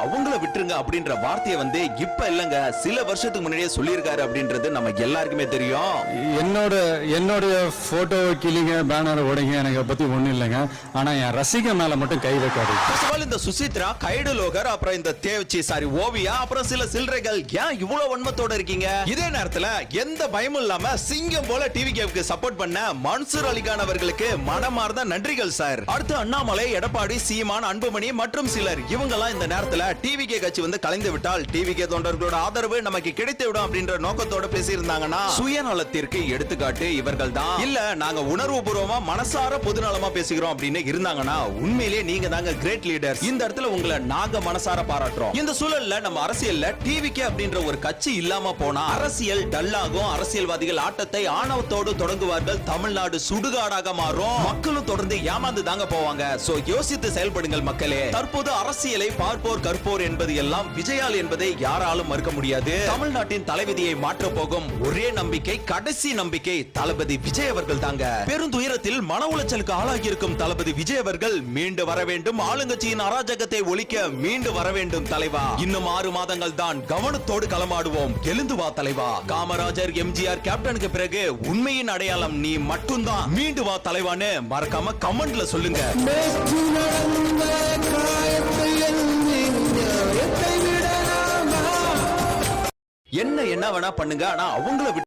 அவங்கள விட்டுருங்க அப்படின்ற வார்த்தையை வந்து இப்ப இல்லங்க சில வருஷத்துக்கு முன்னாடியே சொல்லியிருக்காரு அப்படின்றது நம்ம எல்லாருக்குமே தெரியும். என்னுடைய போட்டோ கிளிங்க பேனர் உடைங்க எனக்கு பத்தி ஒண்ணும் இல்லைங்க. ஆனா என் ரசிக மேல மட்டும் கை வைக்காது. இந்த சுசித்ரா கைடுலோகர் அப்புறம் இந்த ஓவியா அப்புறம் சில சில்லறைகள் ஏன் இவ்வளவு வன்மத்தோட இருக்கீங்க? இதே நேரத்துல எந்த பயமும் இல்லாம சிங்கம் போல டிவிகேவுக்கு சப்போர்ட் பண்ண மன்சூர் அலிகான் அவர்களுக்கு மனமார்ந்த நன்றிகள் சார். அடுத்து அண்ணாமலை, எடப்பாடி, சீமான், அன்புமணி மற்றும் சிலர் இவங்கெல்லாம் இந்த நேரத்துல டிவிகே கட்சி வந்து கலைந்து விட்டால் டிவிகே தொண்டர்களோட ஆதரவு நமக்கு கிடைத்து விடும் அப்படின்ற நோக்கத்தோட பேசியிருந்தாங்கன்னா சுயநலத்திற்கு எடுத்துக்காட்டு இவர்கள் தான். இல்ல நாங்க உணர்வு பூர்வமா மனசார பொதுநலமா பேசுகிறோம் அப்படின்னு இருந்தாங்கன்னா உண்மையிலேயே நீங்க தாங்க கிரேட் லீடர். இந்த இடத்துல உங்களை நாங்க மனசார பாராட்டுறோம். இந்த சூழல்ல நம்ம அரசியல்ல டிவிகே அப்படின்ற ஒரு கட்சி இல்லாம போனா அரசியல் டல்லாகும். அரசியல்வாதிகள் ஆட்டத்தை ஆணவத்தோடு தொடங்குவார்கள். தமிழ்நாடு சுடுகாடாக மாறும். மக்களும் தொடர்ந்து ஏமாந்து தாங்க போவாங்க. சோ யோசித்து செயல்படுங்கள் மக்களே. தற்போது அரசியலை பார்ப்போர் கற்போர் என்பது எல்லாம் விஜயால் என்பதை யாராலும் மறுக்க முடியாது. தமிழ்நாட்டின் தலைவிதியை மாற்ற போகும் ஒரே நம்பிக்கை, கடைசி நம்பிக்கை தளபதி விஜய் அவர்கள் தாங்க. பெருந்துயரத்தில் மன உளைச்சலுக்கு ஆளாகி இருக்கும் தளபதி விஜய் அவர்கள் மீண்டு வர வேண்டும். ஆளுங்கட்சியின் அராஜகத்தை ஒழிக்க மீண்டு வர வேண்டும் தலைவா. இன்னும் 6 மாதங்கள் தான். கவனத்தோடு களமாடுவோம். எழுந்து வா தலைவா. காமராஜர், எம்ஜிஆர், கேப்டனுக்கு பிறகு உண்மையின் அடையாளம் நீ மட்டும்தான். மீண்டு வா தலைவான்னு மறக்காம கமெண்ட்ல சொல்லுங்க. என்ன வேணா பண்ணுங்க, ஆனா அவங்கள